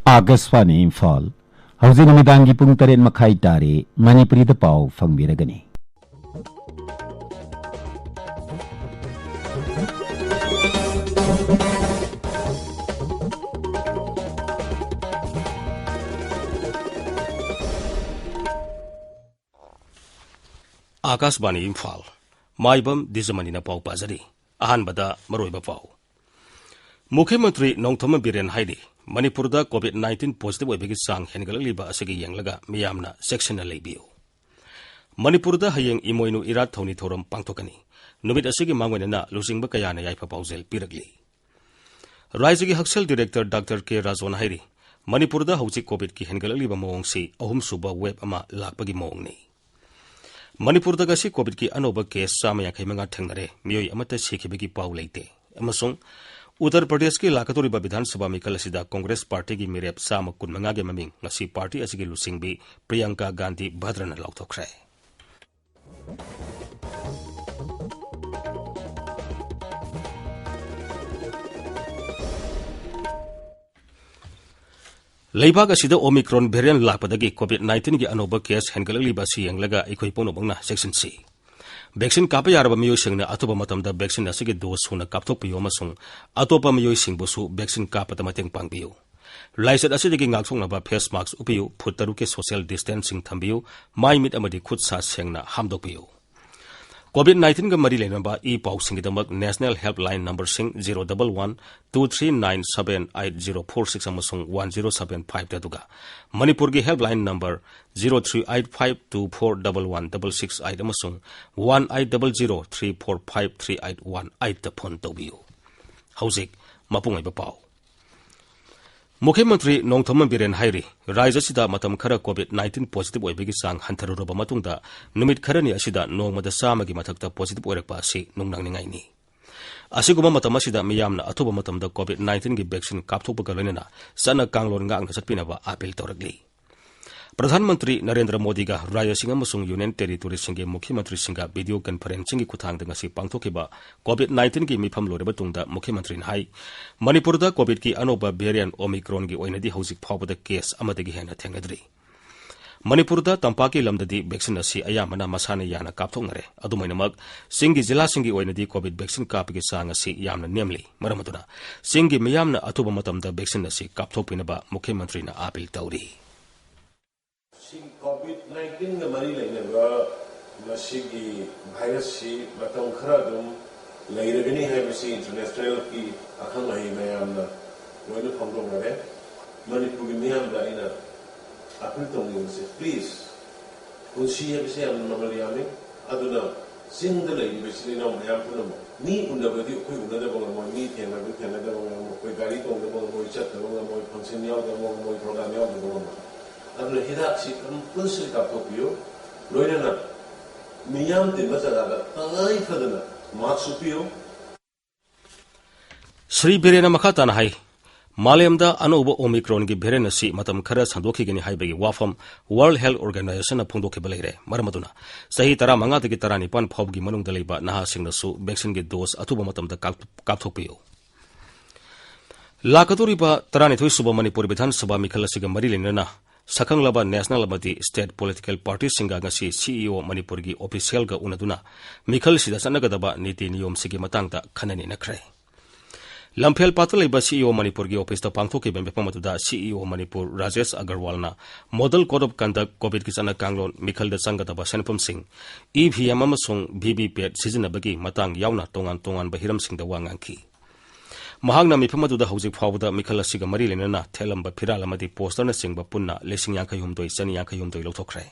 आकाशवाणी इम्फाल हौजे नुमिदांगी पुंग 8 मखाई तारे मणिपुरी द पाव फंगबिरगनी आकाशवाणी इम्फाल माइबम दिजमनी ना पाव पाजरी अहानबदा मरोइबा पाव मुख्यमंत्री नौथम बिरेन हाइदी मणिपुर दा कोविड-19 पॉजिटिव ओइबगी सांग हेनगललिबा असगी यंगलगा मियामना सेक्शन लेबियो मणिपुर दा हयेंग इमोइनु इरात थौनी थौरम पांगथोकनी नुमित असगी मांगवेनना लुसिंगबा कयाना याइफा पाउजेल पिरगली राज्यगी हक्सेल डायरेक्टर डॉक्टर के राजवन हाइदी मणिपुर दा हौजी कोविड की हेनगललिबा मोंगसी अहुम सुबा वेब अमा लाकपगी मोंगनी मणिपुर दा गसी कोविड की अनोबा केस 150 थेंगनरे मियोई अमता सिखिबगी पाउ लेते अमसोंग उत्तर प्रदेश की लाकतोरिबा विधानसभा मिकल असिदा कांग्रेस पार्टी की मिरेप 150 गे ममिंग ngasi पार्टी असिगी लुसिंगबी प्रियंका गांधी भद्रना लौथोखरे लेबाग असिदा ओमिक्रॉन वेरिएंट लापदगी कोविड-19 की अनोबा केस हेनगललिबा सि यंगलगा इखोइ पोनोबंगना सेक्शन सी वैक्सीन कापा यारबा मियोइसिंगना अतोबा मतमदा वैक्सीन असगी डोज सुना कापथोकपियो अमसुंग अतोपा मियोइसिंगबुसु वैक्सीन कापता मतेंग पांगबियो लाइसेट असिदगी ngakthognaba फेस मास्क उपियो फुट तरुके सोशल डिस्टेंसिंग थंबियो माइ मिट अमदी खुद सा सेंगना हामदोपियो कोविड-19 गा मरी लेनबा ई पाउसिंगदमक नेशनल हेल्पलाइन नंबर सिंग 011-23978046 अमसुंग 1075 ददुगा मणिपुर की हेल्पलाइन नंबर 0385241168 अमसुंग 1800345381 दा फोन तौबियो हौजिक मपुंगैबा पाउ मुख्यमंत्री नौथम बिरेन हाइरी राज्य सिदा मतम खरा कोविड-19 पॉजिटिव ओइबगी सांग हंथरुरबा मतुंगदा नुमित खरनी असिदा नोंगमदा सामगी मथक्ता पॉजिटिव ओइरकपा असि नुंगनांगनिंगाइनी असिगुमा मतम असिदा मियामना अथोबा मतमदा कोविड-19 की वैक्सीन कापथोकपगा लोइनना सना कांगलोन गांगना सतपिनबा अपील तौरगली प्रधानमंत्री नरेंद्र मोदी का राज्य सिंह अमसुंग यूनियन टेरिटोरी सिंह मुख्यमंत्री सिंह वीडियो कॉन्फ्रेंसिंग की खुथांग ngasi पांगथोकिबा कोविड-19 की मिफम लोरेबा तुंगदा मुख्यमंत्री हाई मणिपुर दा कोविड की अनोबा वेरिएंट ओमिक्रॉन की ओइनदी हौजिक फावबदा केस अमदगी हेना थेंगद्री मणिपुर दा तंपाकी लमददी वैक्सीन असि अयामना मसाने याना कापथोंगरे अदुमैनमक सिंगी जिला सिंगी ओइनदी कोविड वैक्सीन कापगी सांग असि यामना नेमली मरमदुना सिंगी मियामना अथुबा मतमदा वैक्सीन असि कापथोकपिनबा मुख्यमंत्री ना appeal तौरी COVID-19 ga mari lainaba masigi virus si matam khara dum lairagani haibasi international ki akhang hai mayamna loina phangdong ngare manipur gi miyam da ina apil tong ni se please kunsi haibasi am normal yami aduna singda lai basi na mayam punam ni undabadi koi undada bang mo ni thena da bang mo koi gari tong da bang mo chat da bang mo function yaw da bang mo program yaw da bang अपने हिदाक सी compulsory कापथोकपियो लोइनना मियाम दिन मजागा तंगाई फदना masks उपियो श्री बिरेना मखाताना हाई मालेमदा अनोबा ओमिक्रॉन की वेरिएंट असि मतम खरा संदोखिगनी हाइबगी वाफम वर्ल्ड हेल्थ ऑर्गेनाइजेशन फोंदोखिबा लेरे मरमदुना सही 15 दगी 19 फावगी मनुंगदा लेबा नहासिंगनसु वैक्सीन की डोज अथुबा मतमदा कापथोकपियो लाकतोरिबा 92 सुबा मणिपुर विधानसभा मिखल असिगा मरी लेनना सकंगलबा नेशनल अमदी स्टेट पॉलिटिकल पार्टी सिंगा ngasi CEO मणिपुर की ऑफिशियल गा उनदुना मिखल सिदा सनगदबा नीति नियम सिगी मतंगदा खननी नखरे लंफेल पातल लेबा CEO मणिपुर की ऑफिस ता पांगथोके बेमपमतुदा CEO मणिपुर राजेश अग्रवालना model code of conduct COVID की सना कांगलोन मिखल दा संगदबा सेनफम सिंह EVM अमसुंग VVPAT सिजनबगी मतंग यावना तोंगान बहिरम सिंह दा वांगांखी महांगना मिफमदुदा हौजिक फावदा मिखल असिगा मरी लेनना थेलंबा फिराल अमदी पोस्टरना सिंगबा पुन्ना 1953 लौथोखरे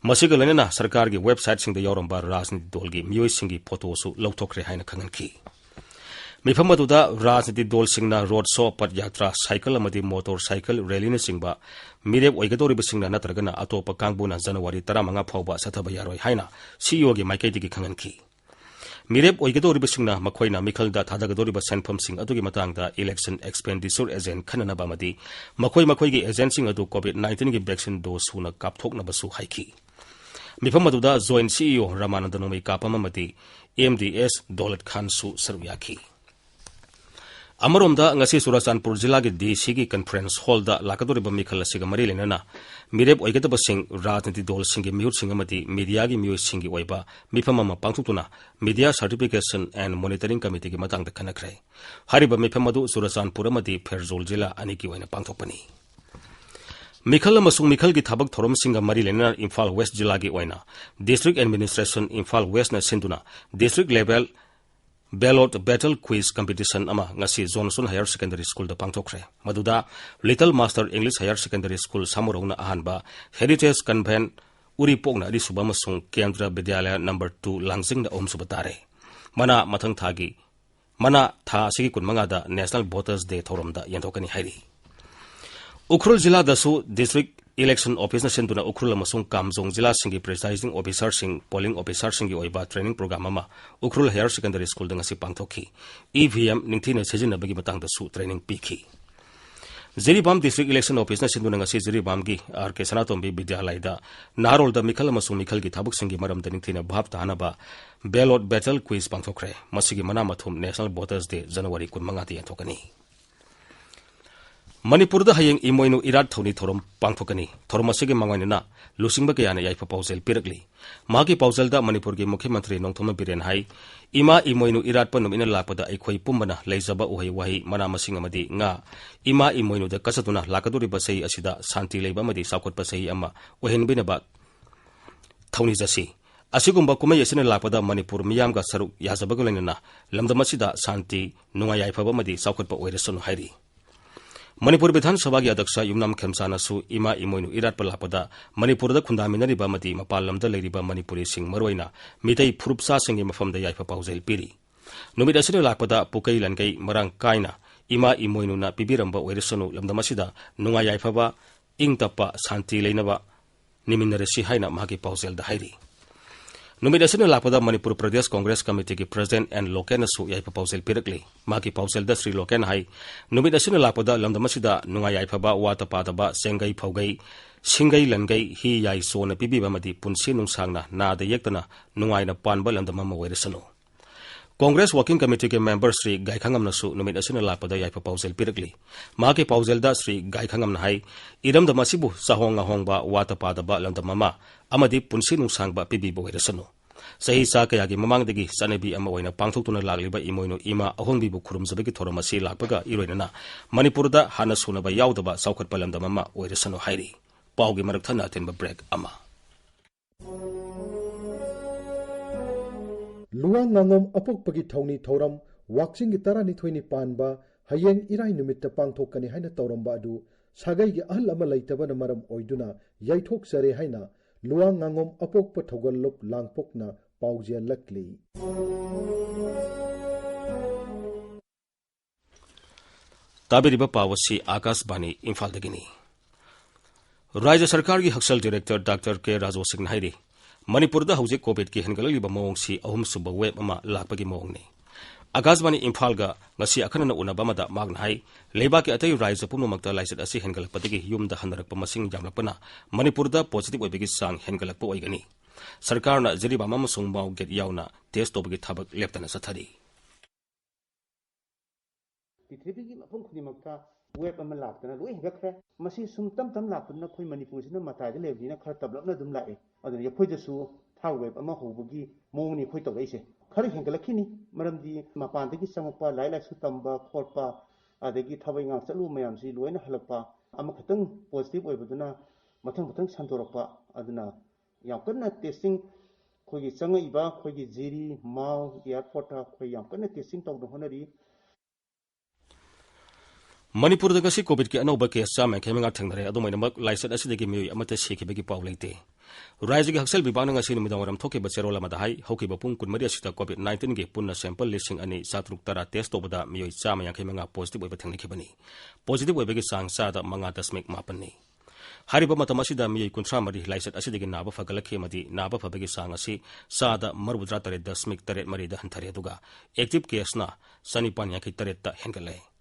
मसिगा लेनना सरकार की वेबसाइट सिंगदा यावरंबा राजनीति दल की मियोइ सिंगी फोटोसु लौथोखरे हाइना खंगनखी मिफमदुदा राजनीति दल सिंगना रोड शो पद यात्रा साइकिल अमदी मोटर साइकिल रैलीना सिंगबा मिरेब ओइगदोरिबा सिंगना नत्रगना अतोपा कांगबुना जनवरी 15 फावबा सथबा यारोय हाइना CEO की माइकैदिगी खंगनखी मिरेप ओइगदोरिबसिंगना मखोइना मिखलदा थादगदोरिबा सेनफम सिंग अदुगी मतंगदा इलेक्शन एक्सपेंडिचर एजेंट खननबा मदी मखोइगी एजेंटसिंग अदु कोविड-19 की वैक्सीन डोज सुना कापथोकनबसु हाइखी मिफम अदुदा जॉइंट CEO रामानंद नोमई कापम अमदी MDS दौलत खान सु सरु याखी Amaromda ngasi Surachanpur Jilla gi DC gi conference hall da lakadoriba mikhal asiga mari lenana mirep oigataba sing rajniti dol singi mihut singamati media gi miyoi singi oiba mifamama pangthutuna media certification and monitoring committee gi matang da khanakre hariba mifamadu Surachanpur amadi Pherzol Jilla ani gi oina pangthokpani Mikhal amasung Mikhal gi thabak thorom singa mari lenana Imphal West Jilla gi oina district administration Imphal West na sinduna district level ballot battle quiz competition ama ngasi Johnson Higher Secondary School da pangthokre maduda Little Master English Higher Secondary School samurona ahanba Heritage Convent uri pokna ri subama sung Kendra Vidyalaya number 2 Langsing da subatare mana mathang thagi mana tha sigi kunmanga da National Voters Day thorom da yantokani hairi Ukhrul Jilla da su district election office na sentuna Ukhrul amasung Kamjong Jilla singi presiding officer sing polling officer singi oiba training program ama Ukhrul Higher Secondary School da ngasi pangthokhi EVM ningthina sejina bagi matang da su training pikhi Jiribam district election office na sentuna ngasi Jiribam gi RK Sanatombi Vidyalaya da Narol da Mikhal amasung Mikhal gi thabuk singi maram da ningthina bhab tahana ba ballot battle quiz pangthokre masigi mana mathum National Voters Day January 15 ti yanthokani Manipur da hayeng imoinu irat thoni thorom pangthokani thorom asigi mangainana lusingba kayana yaifa pausel pirakli magi pausel da Manipur gi Mukhyamantri Nongthoma Biren hai ima imoinu irat panum ina lapada aikhoi pumbana leijaba uhai wahi mana masing amadi nga ima imoinu da kasatuna lakaduri basai asida santi leiba amadi saukot basai ama ohenbina ba thoni jasi asigumba kumai asina lapada Manipur miyam ga saruk yajabaga lenana lamdamasida santi nunga yaifa amadi saukot pa oiresonu hairi Manipur Bidhan Sabha gi Adaksha Yumnam Khemsana su ima imoinu irat palapada Manipur da khundaminari ba mati mapal lamda leiriba Manipuri sing marwaina mitai phurupsa singi mafamda yaifa pausel piri numit asina lapada pukai lankai marang kaina ima imoinu na pibiramba oiresonu lamdamasida nunga yaifa ba ingtapa santi leinaba niminaresi haina magi pausel da hairi numit asina lapada Manipur Pradesh Congress Committee ki President and Loken su yaifa pausel pirakli magi pausel da Sri Loken hai numit asina lapada lamdamasida nunga yaifa ba wata pada ba sengai phaugai singai langai hi yai so na pibi ba madi punsi nungsangna na da yektana nungai na panba lamdama ma weresano Congress Working Committee ke member Sri Gaikhangam na su numit asina lapada yaifa pausel pirakli magi pausel da Sri Gaikhangam na hai iram da masibu sahong ba wata pada ba lamdama ma amadi punsi nungsang ba pibi ba weresano Sahi sa kaya gi mamangdagi sanabi ama oina pangthokuna lagliba imoinu ima ahongbi bu khurumjabagi thoromasi lakpaga iroinana Manipur da hana sunaba yaudaba saukhat palamdama ma oiresano hairi paugi marak thana tenba break ama Luang ngangom apokpagi thawni thoram wakching gi tarani thoini panba hayeng irai numitta pangthokani haina tawramba adu sagai gi ahal ama leitabana maram oiduna yaithok sare haina Luang ngangom apokpa thogallop langpokna paujian lakli tabiriba pawasi Akashbani Imphal dagini Rajya Sarkar gi Haksal Director Dr. K. Rajo Singh hairi Manipur da hauji COVID ki hengalaliba mawong si ahum suba web ama lakpagi mawong ni Akashbani Imphal ga ngasi akhanana unaba mada magna hai leiba ki atai rajya pumnamakta laisat asi hengalakpadagi yumda hanarakpa masing jamlakpana Manipur da positive oibagi sang hengalakpa oigani Sarkar na Jiribam amasung mau get yauna test tobagi thabak leptana sathari Pithibigi mapung khunimakta web ama laktana loi hegakre masi sum tam lapna khoi Manipur sina matai de lebdina khar tablapna dum lai aduna yakhoi jasu tha web ama hobagi mongni khoi togaise khari hengalakini maramdi mapandagi samapa lai su tamba khorpa adagi thabai nga chalu mayam si loina halakpa ama khatang positive oibaduna mathang sandorakpa aduna yamkanna testing khogi changa iba khogi jiri mau airport khoi yamkanna testing tawdo honari Manipur da kasi COVID ki anoba case chama khemenga thangnare adumainamak laisat asidagi mioi amata sekhibagi paw leite Rajya gi Haksal Bibang nga sinu midawram thoke ba cherola madahai hoki ba pung kunmari asita COVID-19 ge punna sample listing ani satruk tara test obada mioi chama yakhemenga positive oiba thangni khibani positive oibagi sang sa da manga dasmik mapanni hariba matamasi mi kuntra mari laisat asidagi naba fagalakhe madi naba fabagi sang asi sada marbudra tare dasmik tare mari da hanthare duga active case na sanipan yakhi tare ta hengale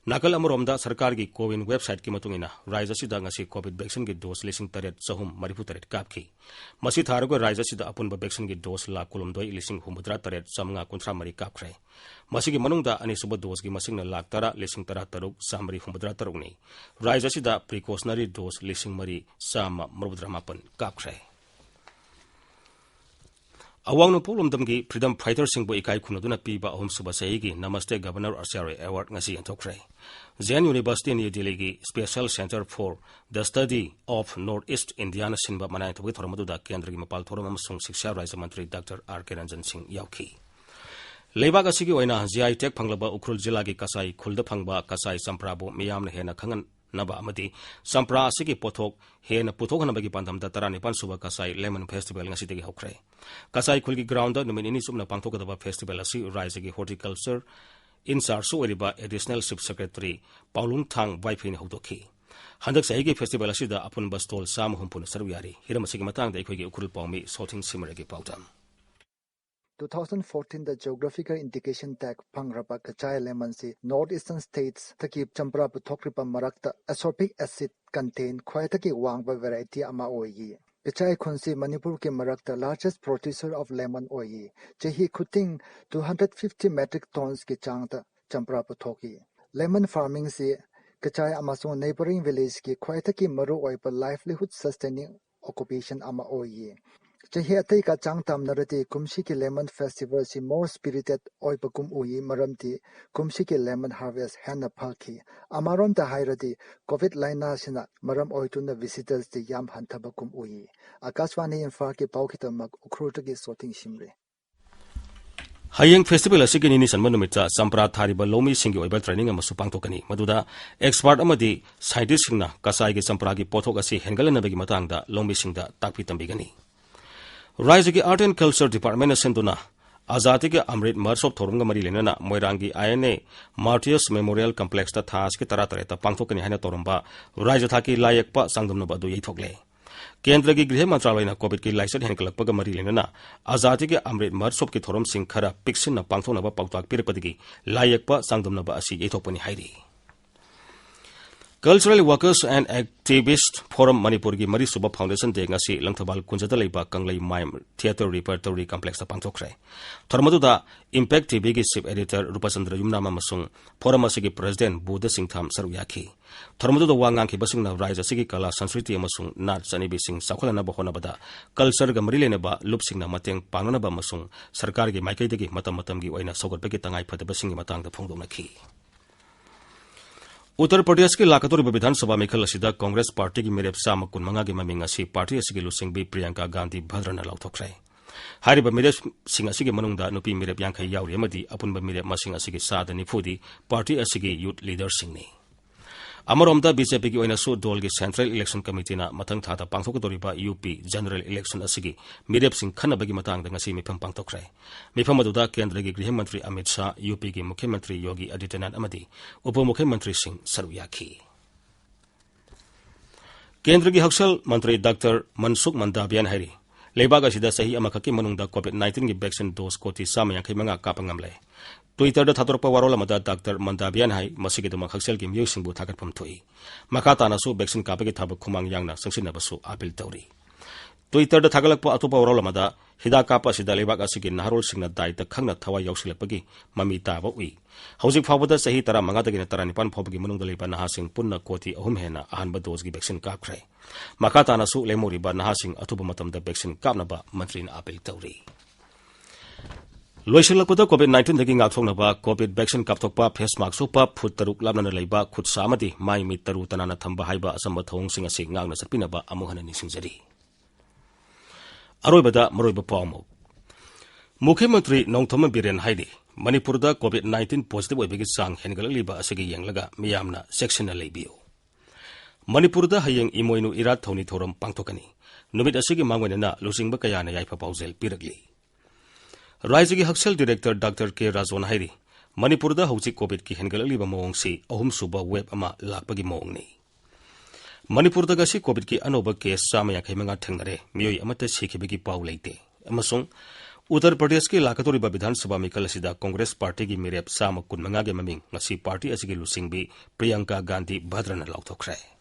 Nakal amoromda sarkar gi Kowin website ki matungina Raja sida ngasi COVID vaccine gi dose lising taret sahum maripu taret kapki. Masi tharugo Raja sida apunba vaccine gi dose la kulumdoi lising humudra taret samnga kuntra mari kapkre. Masi gi manungda ani suba dose gi masing na lak tara lising tara taruk samari humudra taruk ni. Raja sida precautionary dose lising mari sama marudra mapan kapkre. Awang no problem damgi freedom fighter singbo ikai khunaduna piba ahum suba saigi Namaste Governor Asyari Award ngasi antokre. Zen University New Delhi gi Special Center for the Study of Northeast Indiana sinba manai thobi thoramaduda kendra gi mapal thoram amasung Shiksha Raja Mantri Dr. R.K. Ranjan Singh yauki. Leibag asigi oina GI Tech phanglaba Ukhrul Jilla gi Kasai khulda phangba Kasai Samprabo miyamna hena khangan Naba Amati, Sampra Siki Potok, Hen Putokanabagi Pantam Tarani Pansuba Kasai Lemon Festival in City Hokre. Kasai Kulgi Grounder, Numinisum Pantokaba Festival, Asi Rising Horticulture, in Sarsu Eriba, Additional Subsecretary, Paulung Tang, Wipin Hotoki. Handak Saigi Festival Asida upon Bastol Sam Humpun Sarviari, Hiramasigmatang, the Equigi Ukrul Pomi, sorting Simaragi Pautam. 2014 the geographical indication tag pangrapa kachai lemonsi northeastern states takip champra puthokripa marakta ascorbic acid contain khwaitaki wangba variety ama oyi kachai khunsi Manipur ke marakta largest producer of lemon oyi chehi khuting 250 metric tons ki changta champra puthoki lemon farming se kachai amasung neighboring village ki khwaitaki maru oipa livelihood sustaining occupation ama oyi Chehiatai ka changtam narati kumshi ki lemon festival si more spirited oipakum uyi maramti kumshi ki lemon harvest hana phalki amarom ta hairati covid laina sina maram oituna visitors ti yam hantabakum uyi Akashwani Imphal ki paukitamak ukhruta ki sorting shimre Hayeng festival asigi ni sanmanumita sampra thariba lomi singi oiba training amasu pangtokani maduda expert amadi scientist singna kasai gi sampra gi pothok asi hengalana bagi matangda lomi singda takpi tambigani Raizagi Art and Culture Department Senduna Azati ke Amrit Marsop Thorunga Mari Lenana Moirangi INA Martyrs Memorial Complex ta Thas ke Taratareta Pangthokani Hana Torumba Raijathaki Layakpa Sangdumna Badu Yithokle Kendra gi Griha Mantralayna COVID ki license henkalakpaga Mari Lenana Azati ke Amrit Marsop ki Thorum Singh Khara Piksin na Pangthona ba Pautak Pirpadigi Layakpa Sangdumna ba asi Yithokpani Hairi Cultural Workers and Activists Forum Manipur gi Mari Suba Foundation de ngasi Langthabal Kunjata leiba Kanglei Mime Theatre Repertory Complex ta pangthokre. Thormaduda Impact TV gi Chief Editor Rupachandra Yumnama masung Forum asigi President Buddha Singh Tham Saruyaki. Thormaduda wangang ki basingna Raja sigi Kala Sanskriti amasung Nat Sanibi Singh Sakholana ba honabada Culture ga Mari leneba lupsingna mateng pangnana ba masung Sarkar gi Maikai degi matam gi oina sogotpeki tangai phadaba singi matang da phongdona ki. Uttar Pradesh ke Lakatori Bidhan Sabha Mikhal asida Congress Party ki Mirep Sama Kunmanga gi maming asi party asigi lusing bi Priyanka Gandhi Bhadrana lauthokre. Hariba Mirep Singh asigi manungda nupi Mirep Yankai yauri amadi apunba Mirep masing asigi sada nifudi party asigi youth leader singni. Amaromda BJP ki oina su dol gi Central Election Committee na matang thata pangthokdoriba UP General Election asigi Mirep Singh khanabagi matang da ngasi mifam pangthokre. Mifam aduda Kendra gi Griha Mantri Amit Shah UP gi Mukhya Mantri Yogi Adityanath amadi Upa Mukhya Mantri Singh Saruyaki. Kendra gi Haksal Mantri Dr. Mansukh Mandavian Hari Leibaga sida sahi amakaki manungda COVID-19 gi vaccine dose koti sama yang kimanga kapangamle. Twitter da Thatorpa Warola Mada Dr. Mandavian Hai Masigi Duma Haksel gi Myu Singbu Thakat Pam Thui. Makata nasu vaccine kapagi thabak khumang yangna sangsina basu apil tawri. Twitter da Thagalakpa Atupa Warola Mada Hida Kapa sida Leibaga asigi Naharol Singna Dai ta khangna thawa yausilapagi mami taba ui. Hausik phawada sahi tara mangadagi na tara nipan phawbagi manungda leiba nahasing punna koti ahum hena ahanba dose gi vaccine kapkre. Makata nasu lemori ba nahasing atuba matamda vaccine kapna ba mantrin apil tawri. Loisilakpada COVID-19 dagi ngakthoknaba COVID vaccine kapthokpa face mask supa phut taruk labnana leiba khut samadi mai mi taru tanana thamba haiba asamba thong singa sing ngakna sapinaba amuhana nisingjari. Aroibada maroiba pawmo. Mukhya Mantri Nongthoma Biren Haidi Manipurda COVID-19 positive oibagi sang hengalaliba asigi yenglaga miyamna section na leibiyo. Manipurda hayeng imoinu irat thoni thoram pangthokani. Numit asigi mangwenana lusingba kayana yaipa pausel piragli. Raizagi Haksel Director Dr. K. Razwan Hairi Manipurda hausi COVID ki hengalaliba moong si ahum suba web ama lakpagi moong ni. Manipurda gasi COVID ki anoba case sama yang kaimanga thangnare miyoi amata sikhibagi pau leite. Amasung Uttar Pradesh की लाकतोरिबा विधानसभा मिखल असिदा Congress party की मिरेप 125 गे ममिंग ngasi party असिगी लुसिंगबी प्रियंका गांधी भद्रन लाउथोखरे।